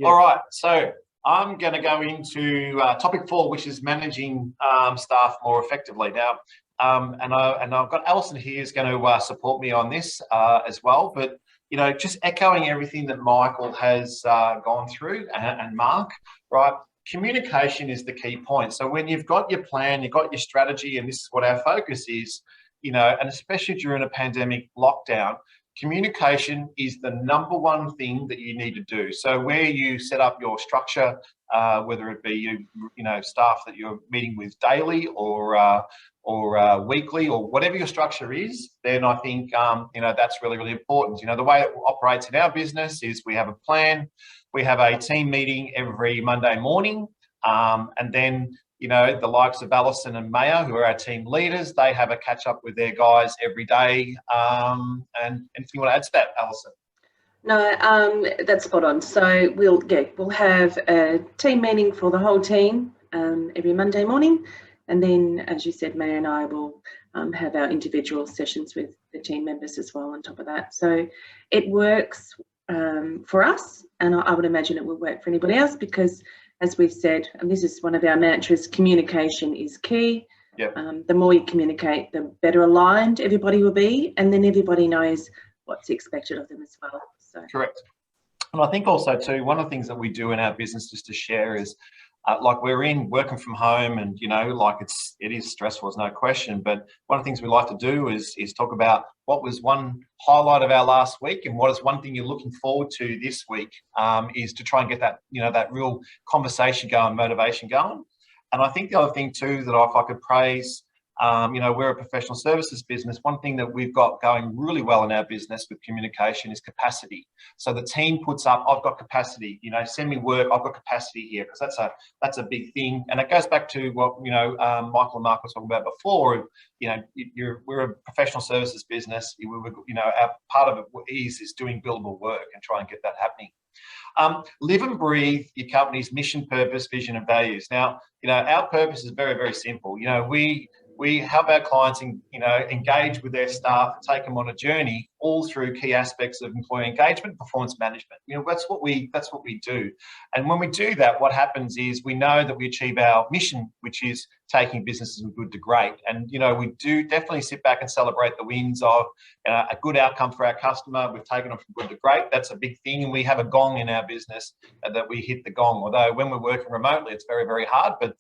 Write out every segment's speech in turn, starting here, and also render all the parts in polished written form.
Yeah. All right, so I'm going to go into topic 4, which is managing staff more effectively. Now, and I've got Alison here who's going to support me on this as well. But you know, just echoing everything that Michael has gone through and Mark, right? Communication is the key point. So when you've got your plan, you've got your strategy, and this is what our focus is, you know, and especially during a pandemic lockdown, communication is the number one thing that you need to do. So where you set up your structure, whether it be you know staff that you're meeting with daily or weekly or whatever your structure is, then I think you know that's really important. You know, the way it operates in our business is we have a plan, we have a team meeting every Monday morning, and then you know, the likes of Alison and Maya, who are our team leaders, they have a catch up with their guys every day. And anything you want to add to that, Alison? No, that's spot on. So we'll have a team meeting for the whole team every Monday morning, and then, as you said, Maya and I will have our individual sessions with the team members as well on top of that. So it works for us, and I would imagine it will work for anybody else because, as we've said, and this is one of our mantras, communication is key. Yep. The more you communicate, the better aligned everybody will be, and then everybody knows what's expected of them as well. So. Correct. And I think also too, one of the things that we do in our business just to share is like we're in working from home and, you know, like it is stressful, there's no question. But one of the things we like to do is talk about what was one highlight of our last week and what is one thing you're looking forward to this week, is to try and get that, you know, that real conversation going, motivation going. And I think the other thing too, that if I could praise, you know, we're a professional services business. One thing that we've got going really well in our business with communication is capacity. So the team puts up, I've got capacity, you know, send me work, I've got capacity here, because that's a big thing. And it goes back to what, you know, Michael and Mark were talking about before. You know, we're a professional services business. You know, our part of it is doing billable work and try and get that happening. Live and breathe your company's mission, purpose, vision, and values. Now, you know, our purpose is very, very simple. You know, we help our clients, you know, engage with their staff, take them on a journey, all through key aspects of employee engagement, performance management. You know, that's what we do. And when we do that, what happens is we know that we achieve our mission, which is taking businesses from good to great. And you know, we do definitely sit back and celebrate the wins of a good outcome for our customer. We've taken them from good to great. That's a big thing. And we have a gong in our business that we hit the gong. Although when we're working remotely, it's very, very hard. But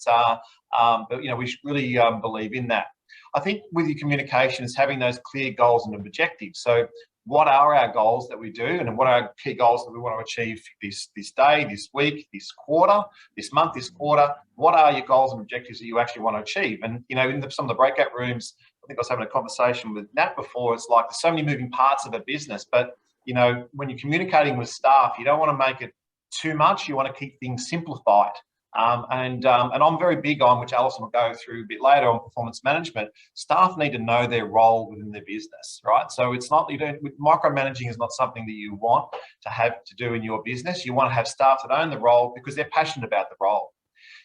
you know, we really believe in that. I think with your communication is having those clear goals and objectives. So what are our goals that we do, and what are our key goals that we want to achieve this day, this week, this quarter, this month, this quarter? What are your goals and objectives that you actually want to achieve? And you know, in some of the breakout rooms, I think I was having a conversation with Nat before. It's like there's so many moving parts of a business, but you know, when you're communicating with staff, you don't want to make it too much. You want to keep things simplified. And I'm very big on, which Alison will go through a bit later, on performance management. Staff need to know their role within their business, right? So it's not, micromanaging is not something that you want to have to do in your business. You want to have staff that own the role because they're passionate about the role.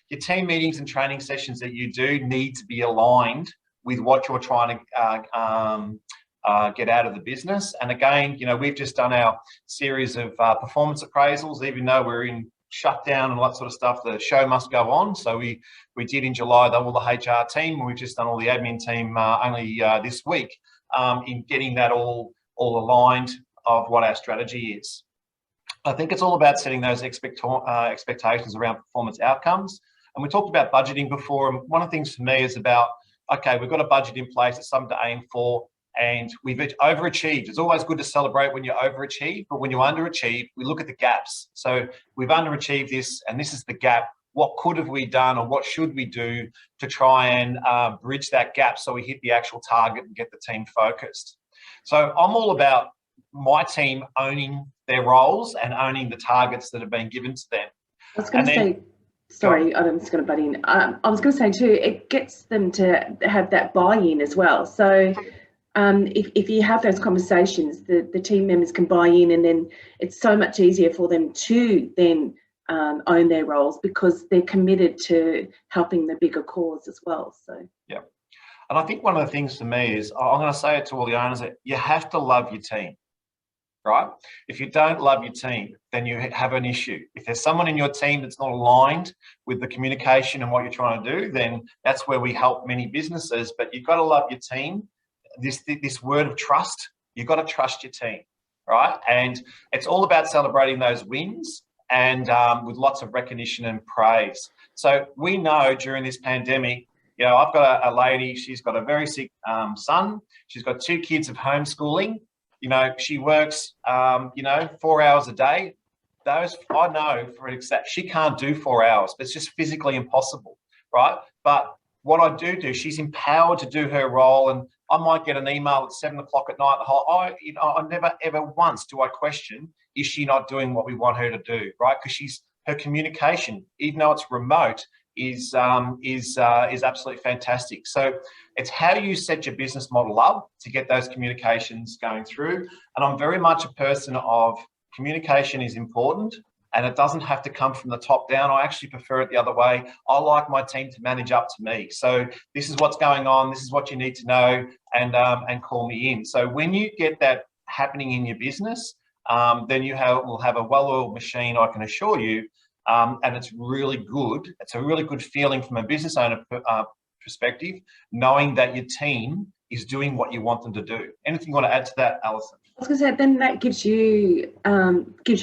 Your team meetings and training sessions that you do need to be aligned with what you're trying to get out of the business. And again, you know, we've just done our series of performance appraisals, even though we're in shutdown and all that sort of stuff. The show must go on. So we did in July all the HR team. We've just done all the admin team only this week in getting that all aligned of what our strategy is. I think it's all about setting those expectations around performance outcomes. And we talked about budgeting before. And one of the things for me is about, okay, we've got a budget in place. It's something to aim for. And we've overachieved. It's always good to celebrate when you overachieve, but when you underachieve, we look at the gaps. So we've underachieved this, and this is the gap. What could have we done, or what should we do to try and bridge that gap so we hit the actual target and get the team focused? So I'm all about my team owning their roles and owning the targets that have been given to them. I was going to say, sorry, I'm just going to butt in. I was going to say too, it gets them to have that buy-in as well. So if you have those conversations, the team members can buy in, and then it's so much easier for them to then own their roles because they're committed to helping the bigger cause as well. So yeah, and I think one of the things for me is, I'm going to say it to all the owners, that you have to love your team. right? If you don't love your team, then you have an issue. If there's someone in your team that's not aligned with the communication and what you're trying to do, then that's where we help many businesses. But you've got to love your team. This word of trust, you've got to trust your team, right? And it's all about celebrating those wins and with lots of recognition and praise. So we know during this pandemic, you know, I've got a lady, she's got a very sick son. She's got 2 kids of homeschooling. You know, she works, 4 hours a day. Those, I know for an exact, she can't do 4 hours. It's just physically impossible, right? But what I do, she's empowered to do her role. And I might get an email at 7 o'clock at night. I never, ever once do I question, is she not doing what we want her to do, right? Because her communication, even though it's remote, is absolutely fantastic. So it's how you set your business model up to get those communications going through. And I'm very much a person of communication is important, and it doesn't have to come from the top down. I actually prefer it the other way. I like my team to manage up to me. So this is what's going on. This is what you need to know, and call me in. So when you get that happening in your business, then you will have a well-oiled machine, I can assure you. And it's really good. It's a really good feeling from a business owner perspective, knowing that your team is doing what you want them to do. Anything you want to add to that, Alison? I was going to say, then that gives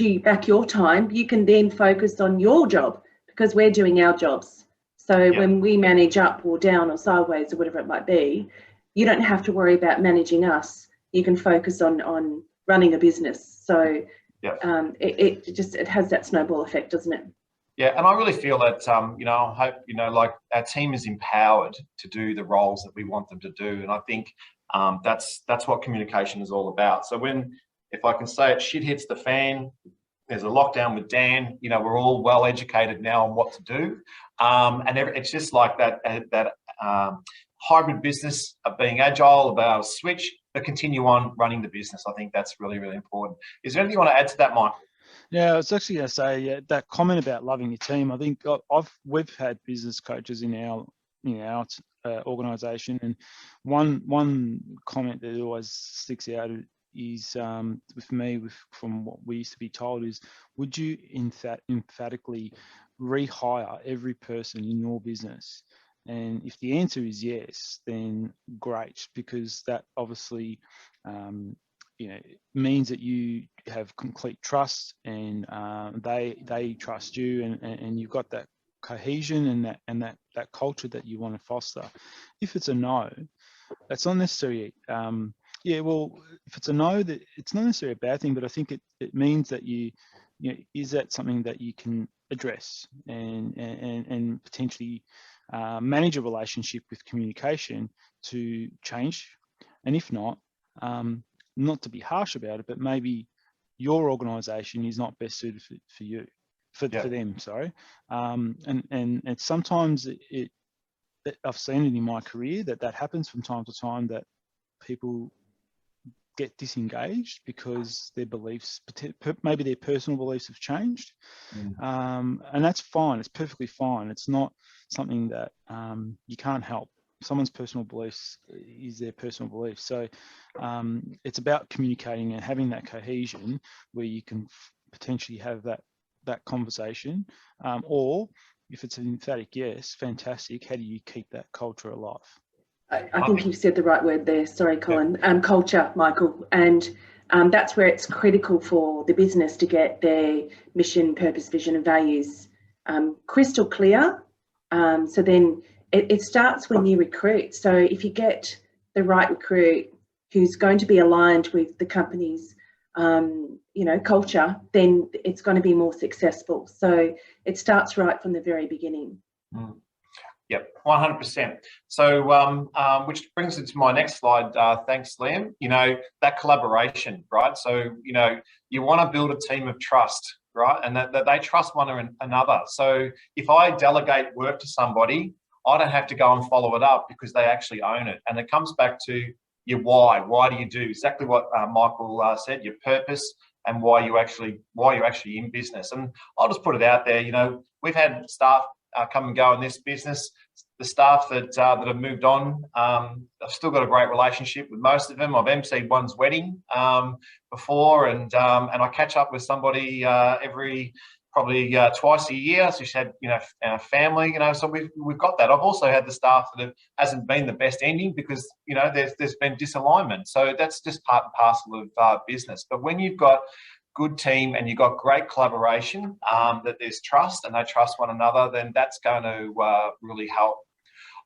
you back your time. You can then focus on your job because we're doing our jobs. So when we manage up or down or sideways or whatever it might be, you don't have to worry about managing us. You can focus on running a business. So it has that snowball effect, doesn't it? Yeah, and I really feel that, I hope, like our team is empowered to do the roles that we want them to do. And I think that's what communication is all about. So if I can say it, shit hits the fan, there's a lockdown with Dan, we're all well educated now on what to do. And it's just like that hybrid business of being agile, about a switch, but continue on running the business. I think that's really, really important. Is there anything you want to add to that, Michael? Yeah, I was actually going to say that comment about loving your team. I think we've had business coaches in our organisation, and one comment that always sticks out is with me, from what we used to be told, is would you emphatically rehire every person in your business? And if the answer is yes, then great, because that obviously means that you have complete trust, and they trust you, and you've got that cohesion and that culture that you want to foster. If it's a no, that's not necessarily if it's a no, that it's not necessarily a bad thing, but I think it means that is that something that you can address and potentially manage a relationship with communication to change. And if not to be harsh about it, but maybe your organisation is not best suited for them. Sorry, and sometimes I've seen it in my career that happens from time to time, that people get disengaged because their beliefs, maybe their personal beliefs, have changed, and that's fine. It's perfectly fine. It's not something that you can't help. Someone's personal beliefs is their personal beliefs. So it's about communicating and having that cohesion where you can potentially have that conversation, or if it's an emphatic yes, fantastic. How do you keep that culture alive? I think you've said the right word there. Sorry, Colin. Culture, Michael. And that's where it's critical for the business to get their mission, purpose, vision and values crystal clear. So then it starts when you recruit. So if you get the right recruit who's going to be aligned with the company's culture, then it's going to be more successful. So it starts right from the very beginning. Yep, 100%. So, which brings us to my next slide. Thanks, Liam. That collaboration, right? So, you want to build a team of trust, right? And that they trust one another. So if I delegate work to somebody, I don't have to go and follow it up because they actually own it. And it comes back to your why. Why do you do exactly what Michael said, your purpose, and why you're actually in business. And I'll just put it out there, we've had staff come and go in this business. The staff that have moved on, I've still got a great relationship with most of them. I've emceed one's wedding before, and I catch up with somebody every probably twice a year. So she's had, family, so we've got that. I've also had the staff that hasn't been the best ending because, there's been disalignment. So that's just part and parcel of business. But when you've got good team and you've got great collaboration, that there's trust and they trust one another, then that's going to really help.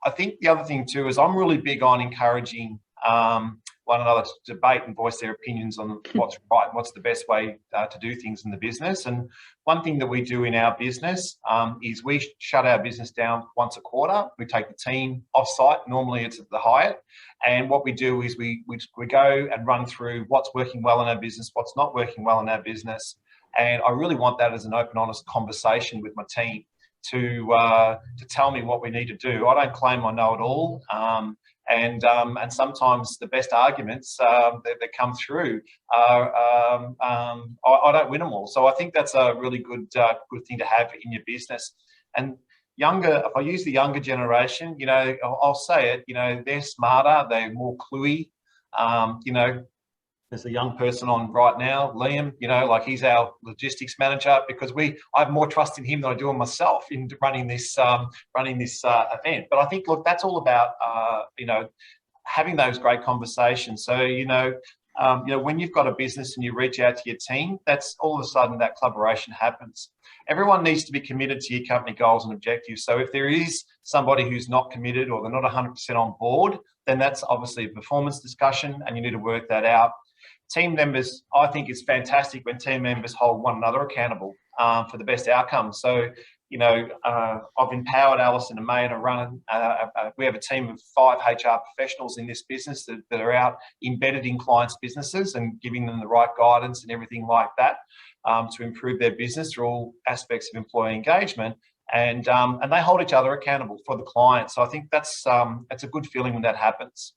I think the other thing too is I'm really big on encouraging one another to debate and voice their opinions on what's right and what's the best way to do things in the business. And one thing that we do in our business is we shut our business down once a quarter. We take the team off-site. Normally it's at the Hyatt. And what we do is we go and run through what's working well in our business, what's not working well in our business. And I really want that as an open, honest conversation with my team to tell me what we need to do. I don't claim I know it all. And sometimes the best arguments that come through are I don't win them all. So I think that's a really good thing to have in your business. And if I use the younger generation, I'll say it, they're smarter, they're more cluey. There's a young person on right now, Liam, he's our logistics manager because I have more trust in him than I do in myself in running this event. But I think, look, that's all about, having those great conversations. So, when you've got a business and you reach out to your team, that's all of a sudden that collaboration happens. Everyone needs to be committed to your company goals and objectives. So if there is somebody who's not committed or they're not 100% on board, then that's obviously a performance discussion and you need to work that out. Team members, I think it's fantastic when team members hold one another accountable for the best outcome. So, I've empowered Alison and May to run. We have a team of 5 HR professionals in this business that are out embedded in clients' businesses and giving them the right guidance and everything like that to improve their business through all aspects of employee engagement. And they hold each other accountable for the client. So I think that's a good feeling when that happens.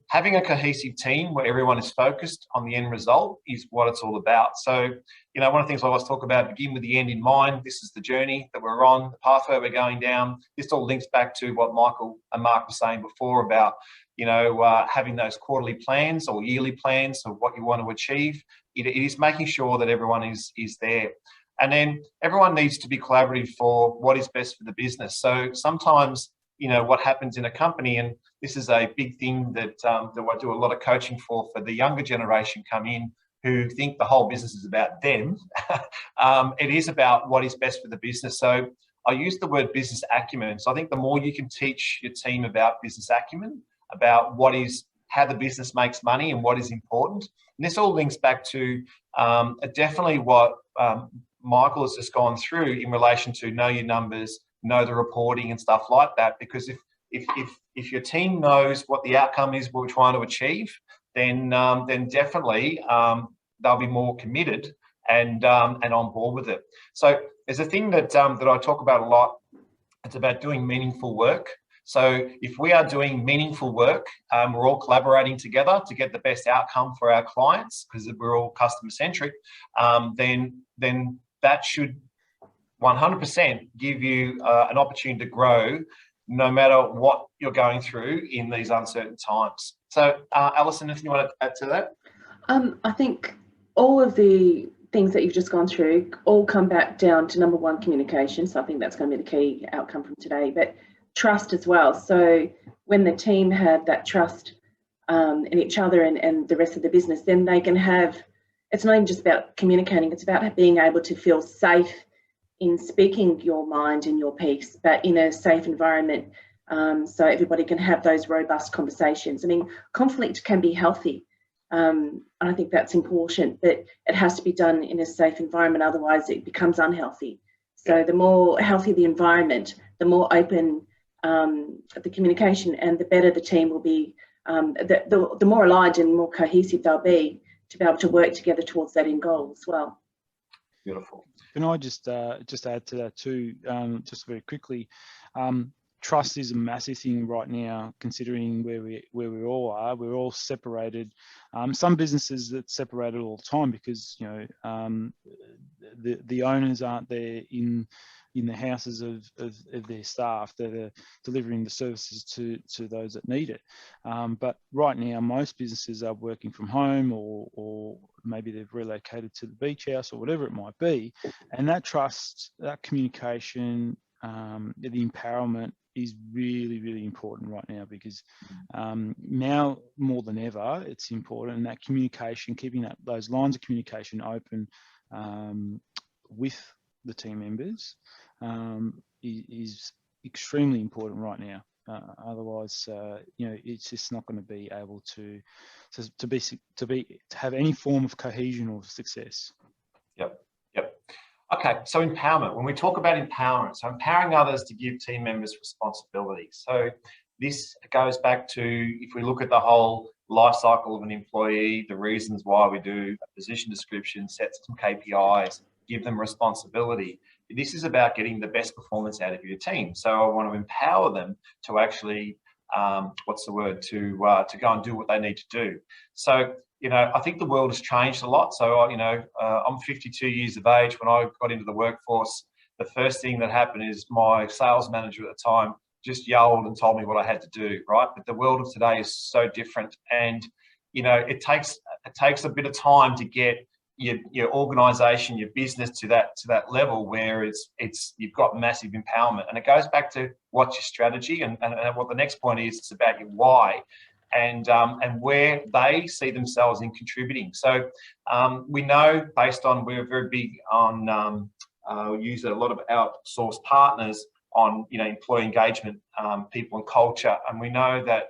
Having a cohesive team where everyone is focused on the end result is what it's all about. So, one of the things I always talk about, begin with the end in mind. This is the journey that we're on, the pathway we're going down. This all links back to what Michael and Mark were saying before about, having those quarterly plans or yearly plans of what you want to achieve. It is making sure that everyone is there. And then everyone needs to be collaborative for what is best for the business. So sometimes, what happens in a company, and this is a big thing that I do a lot of coaching for the younger generation come in who think the whole business is about them. It is about what is best for the business. So I use the word business acumen. So I think the more you can teach your team about business acumen, about how the business makes money and what is important. And this all links back to definitely what Michael has just gone through in relation to know your numbers, know the reporting and stuff like that. Because if your team knows what the outcome is we're trying to achieve, then definitely they'll be more committed and on board with it. So there's a thing that I talk about a lot. It's about doing meaningful work. So if we are doing meaningful work, we're all collaborating together to get the best outcome for our clients because we're all customer centric, then that should 100% give you an opportunity to grow no matter what you're going through in these uncertain times. So Alison, if you want to add to that? I think all of the things that you've just gone through all come back down to number one, communication. So I think that's going to be the key outcome from today, but trust as well. So when the team have that trust in each other and the rest of the business, then they can have, it's not even just about communicating, it's about being able to feel safe in speaking your mind and your piece, but in a safe environment, so everybody can have those robust conversations. I mean, conflict can be healthy. I think that's important, but it has to be done in a safe environment, otherwise it becomes unhealthy. So the more healthy the environment, the more open the communication, and the better the team will be, the more aligned and more cohesive they'll be to able to work together towards that end goal as well. Beautiful. Can I just add to that too, just very quickly? Trust is a massive thing right now, considering where we all are. We're all separated. Some businesses that separated all the time because the owners aren't there in in the houses of their staff that are delivering the services to those that need it. But right now, most businesses are working from home, or maybe they've relocated to the beach house or whatever it might be. And that trust, that communication, the empowerment is really, really important right now, because now more than ever, it's important. And that communication, keeping those lines of communication open with the team members is extremely important right now. Otherwise, it's just not going to be able to have any form of cohesion or success. Yep. Okay, so empowerment. When we talk about empowerment, so empowering others to give team members responsibility. So this goes back to, if we look at the whole life cycle of an employee, the reasons why we do a position description, set some KPIs, give them responsibility. This is about getting the best performance out of your team. So I want to empower them to actually, to go and do what they need to do. So, I think the world has changed a lot. So, I'm 52 years of age. When I got into the workforce, the first thing that happened is my sales manager at the time just yelled and told me what I had to do, right? But the world of today is so different. And, it takes a bit of time to get your organisation, your business to that level where you've got massive empowerment. And it goes back to what's your strategy, and what the next point is. It's about your why, and where they see themselves in contributing. So we know, based on, we're very big on we use a lot of outsourced partners on employee engagement, people and culture, and we know that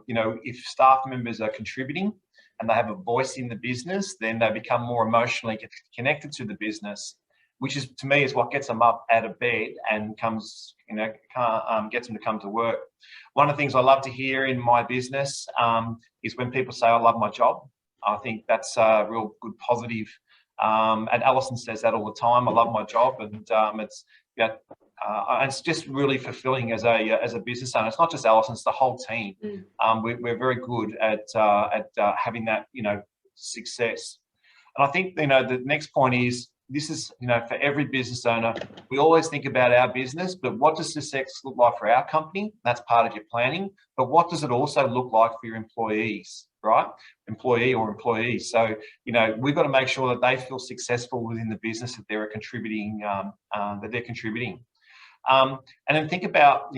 if staff members are contributing and they have a voice in the business, then they become more emotionally connected to the business, which is, to me, is what gets them up out of bed and gets them to come to work. One of the things I love to hear in my business is when people say, "I love my job." I think that's a real good positive. And Alison says that all the time. I love my job, and it's just really fulfilling as a business owner. It's not just Alison; it's the whole team. We're very good at having that success. And I think the next point is, this is for every business owner. We always think about our business, but what does success look like for our company? That's part of your planning. But what does it also look like for your employees, right? Employee or employees. So we've got to make sure that they feel successful within the business that they're contributing. And then think about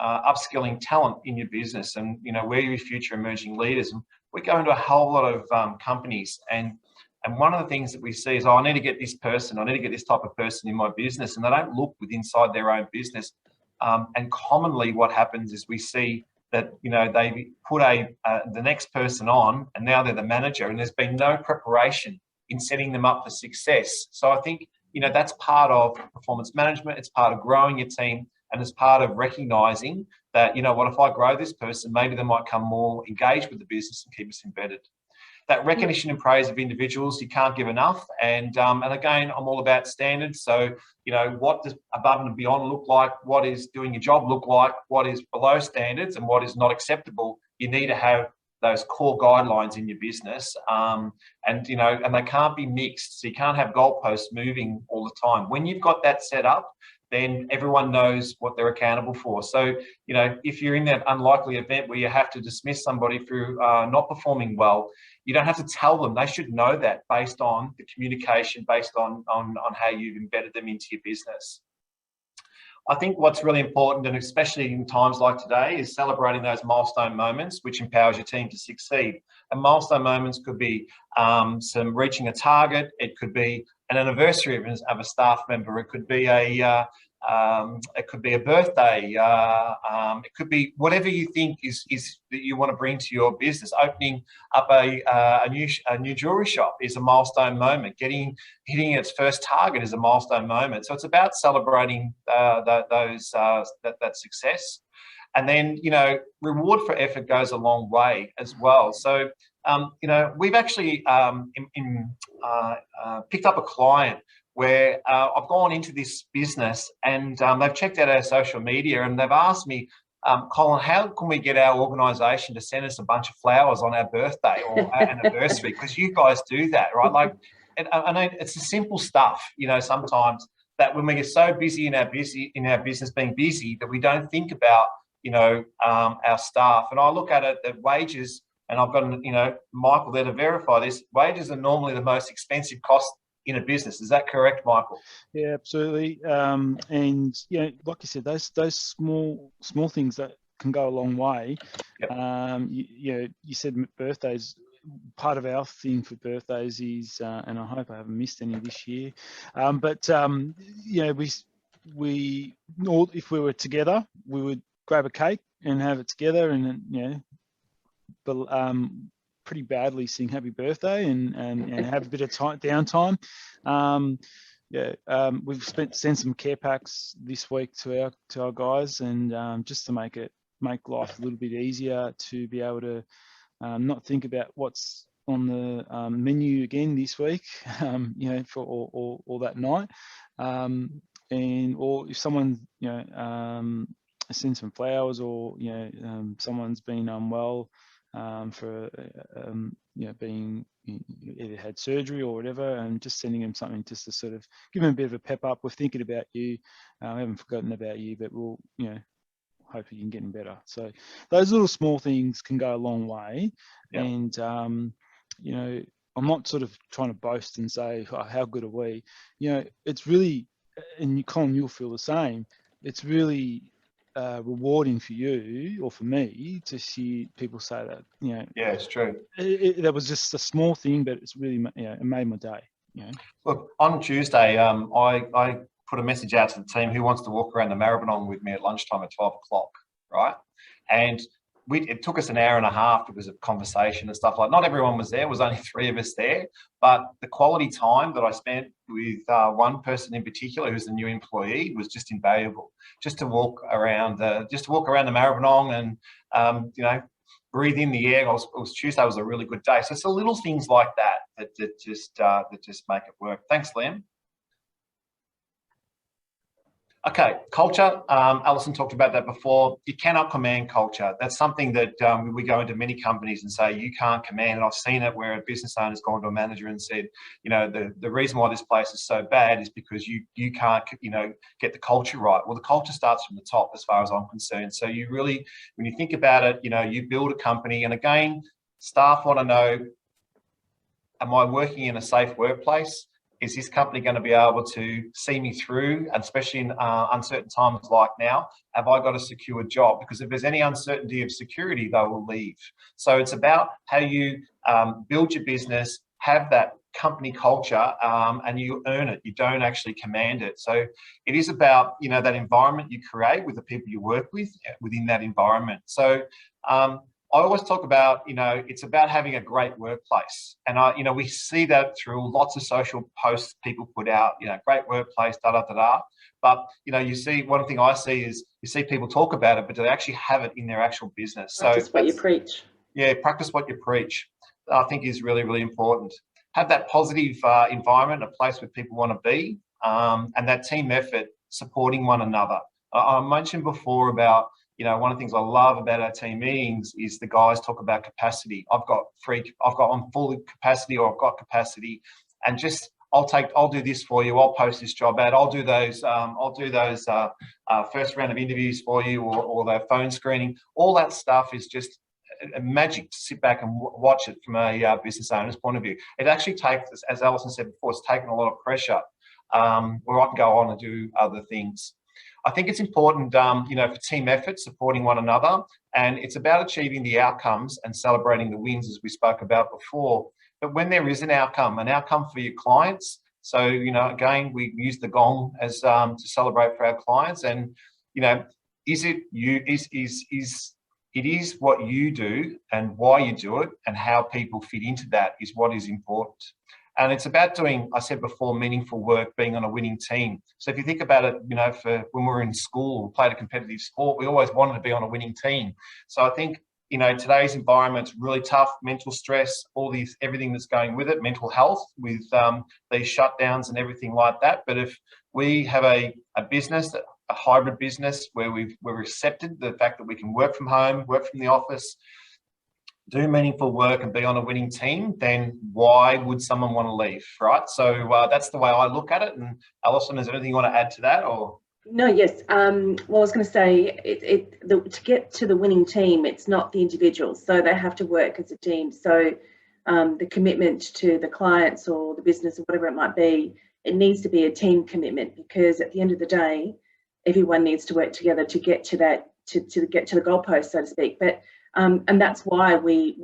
upskilling talent in your business, and where your future emerging leaders. And we go into a whole lot of companies, and one of the things that we see is, I need to get this person, I need to get this type of person in my business, and they don't look inside their own business. And commonly what happens is we see that they put the next person on, and now they're the manager, and there's been no preparation in setting them up for success. So I think that's part of performance management. It's part of growing your team, and it's part of recognizing that, what if I grow this person, maybe they might come more engaged with the business and keep us embedded. That recognition and praise of individuals, you can't give enough. And again, I'm all about standards. So, what does above and beyond look like? What is doing your job look like? What is below standards and what is not acceptable? You need to have those core guidelines in your business, and they can't be mixed. So you can't have goalposts moving all the time. When you've got that set up, then everyone knows what they're accountable for. So, if you're in that unlikely event where you have to dismiss somebody through not performing well, you don't have to tell them. They should know that based on the communication, based on how you've embedded them into your business. I think what's really important, and especially in times like today, is celebrating those milestone moments, which empowers your team to succeed. And milestone moments could be some reaching a target. It could be an anniversary of a staff member. It could be a birthday. It could be whatever you think is that you want to bring to your business. Opening up a new jewelry shop is a milestone moment. Hitting its first target is a milestone moment. So it's about celebrating that success, and then reward for effort goes a long way as well. So we've actually picked up a client where I've gone into this business, and they've checked out our social media, and they've asked me, Colin, how can we get our organisation to send us a bunch of flowers on our birthday or our anniversary? Because you guys do that, right? Like, I know it's the simple stuff, sometimes that when we get so busy in our business being busy, that we don't think about, you know, our staff. And I look at it that wages, and I've got, you know, Michael there to verify this, wages are normally the most expensive cost in a business. Is that correct, Michael? Yeah, absolutely. And you know, like you said, those small things that can go a long way. Yep. You said birthdays. Part of our thing for birthdays is, and I hope I haven't missed any this year, but you know, we all, if we were together, we would grab a cake and have it together, and then, you know, but pretty badly sing happy birthday and have a bit of downtime. We've sent some care packs this week to our guys, and just to make life a little bit easier, to be able to not think about what's on the menu again this week, you know, for all that night, or if someone, you know, send some flowers, or, you know, someone's been unwell, for you know, being either had surgery or whatever, and just sending them something just to sort of give them a bit of a pep up. We're thinking about you. We haven't forgotten about you, but we'll, you know, hope you can get better. So those little small things can go a long way. Yep. And you know, I'm not sort of trying to boast and say, oh, how good are we? You know, it's really, and Colin, you'll feel the same, it's really rewarding for you or for me to see people say that. You know, yeah, it's true. That was just a small thing, but it's really, you know, it made my day. You know? Look, on Tuesday, I put a message out to the team, who wants to walk around the Maribyrnong with me at lunchtime at 12 o'clock, right? And it took us an hour and a half because of conversation and stuff like that. Not everyone was there. It was only 3 of us there. But the quality time that I spent with one person in particular, who's a new employee, was just invaluable. Just to walk around the Maribyrnong and, you know, breathe in the air. Tuesday was a really good day. So it's the little things like that just make it work. Thanks, Liam. Okay, culture. Alison talked about that before. You cannot command culture. That's something that we go into many companies and say, you can't command. And I've seen it where a business owner's gone to a manager and said, you know, the reason why this place is so bad is because you can't, you know, get the culture right. Well, the culture starts from the top, as far as I'm concerned. So you really, when you think about it, you know, you build a company, and again, staff want to know, am I working in a safe workplace? Is this company going to be able to see me through, and especially in uncertain times like now? Have I got a secure job? Because if there's any uncertainty of security, they will leave. So it's about how you build your business, have that company culture, and you earn it. You don't actually command it. So it is about, you know, that environment you create with the people you work with within that environment. So I always talk about, you know, it's about having a great workplace. And, you know, we see that through lots of social posts people put out, you know, great workplace, da-da-da-da. But, you know, you see, one thing I see is you see people talk about it, but do they actually have it in their actual business? Practice what you preach. Yeah, practice what you preach, I think is really, really important. Have that positive environment, a place where people want to be, and that team effort, supporting one another. I mentioned before about, you know, one of the things I love about our team meetings is the guys talk about capacity. I'm full capacity, or I've got capacity, and just I'll do this for you. I'll post this job ad. I'll do those first round of interviews for you, or the phone screening. All that stuff is just a magic to sit back and watch it from a business owner's point of view. It actually takes, as Alison said before, it's taken a lot of pressure, where I can go on and do other things. I think it's important, you know, for team effort, supporting one another, and it's about achieving the outcomes and celebrating the wins, as we spoke about before. But when there is an outcome for your clients, so, you know, again, we use the gong as to celebrate for our clients, and, you know, it is what you do and why you do it, and how people fit into that is what is important. And it's about doing, I said before, meaningful work, being on a winning team. So if you think about it, you know, for when we were in school, we played a competitive sport, we always wanted to be on a winning team. So I think, you know, today's environment's really tough, mental stress, everything that's going with it, mental health with these shutdowns and everything like that. But if we have a business, a hybrid business, where we're accepted the fact that we can work from home, work from the office, do meaningful work and be on a winning team, then why would someone want to leave, right? So that's the way I look at it. And Alison, is there anything you want to add to that, or? No, yes. Well, I was going to say, to get to the winning team, it's not the individuals. So they have to work as a team. So the commitment to the clients or the business or whatever it might be, it needs to be a team commitment, because at the end of the day, everyone needs to work together to get to that, to get to the goalpost, so to speak. But and that's why we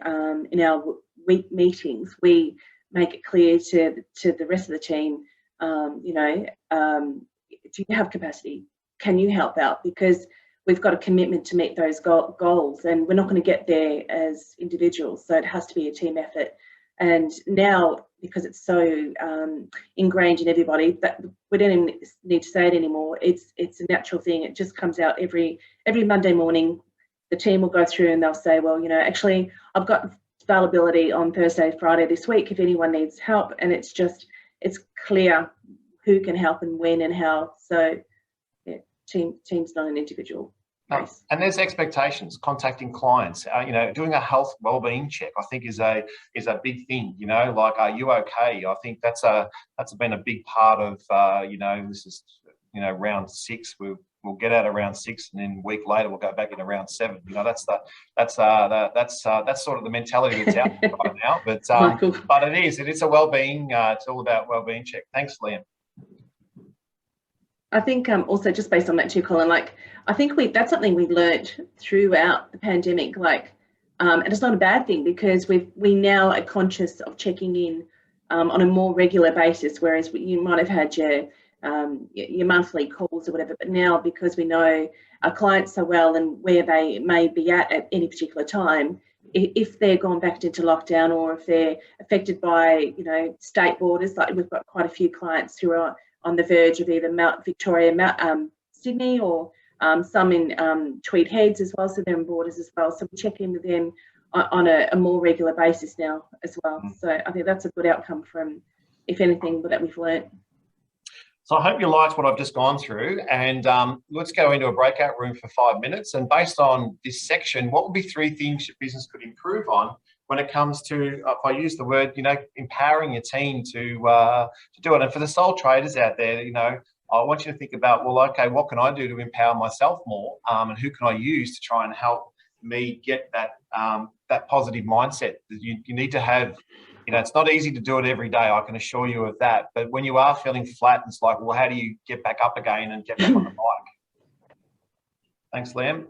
in our week meetings, we make it clear to the rest of the team, do you have capacity? Can you help out? Because we've got a commitment to meet those goals, and we're not going to get there as individuals. So it has to be a team effort. And now, because it's so ingrained in everybody, that we don't even need to say it anymore. It's a natural thing. It just comes out every Monday morning. The team will go through and they'll say, well, actually, I've got availability on Thursday, Friday this week if anyone needs help. And it's clear who can help and when and how. So yeah, team's not an individual race. And there's expectations. Contacting clients, doing a health wellbeing check, I think is a big thing. Like, are you okay? I think that's been a big part of this is round 6. We'll get out of round 6, and then a week later we'll go back into round 7. That's sort of the mentality that's out there right now. But it is a wellbeing. It's all about wellbeing check. Thanks, Liam. I think also, just based on that too, Colin, I think that's something we learnt throughout the pandemic, and it's not a bad thing, because we now are conscious of checking in on a more regular basis, whereas you might have had your monthly calls or whatever, but now, because we know our clients so well and where they may be at any particular time, if they're gone back into lockdown, or if they're affected by state borders, like we've got quite a few clients who are on the verge of either Mount Victoria, Sydney, or some in Tweed Heads as well, so they're in borders as well. So we check in with them on a more regular basis now as well. So I think that's a good outcome from, if anything, that we've learnt. So I hope you liked what I've just gone through, and let's go into a breakout room for 5 minutes. And based on this section, what would be 3 things your business could improve on when it comes to, if I use the word, empowering your team to do it? And for the sole traders out there, I want you to think about, well, okay, what can I do to empower myself more, and who can I use to try and help me get that positive mindset that you need to have. It's not easy to do it every day, I can assure you of that. But when you are feeling flat, it's like, well, how do you get back up again and get back on the bike? Thanks, Liam.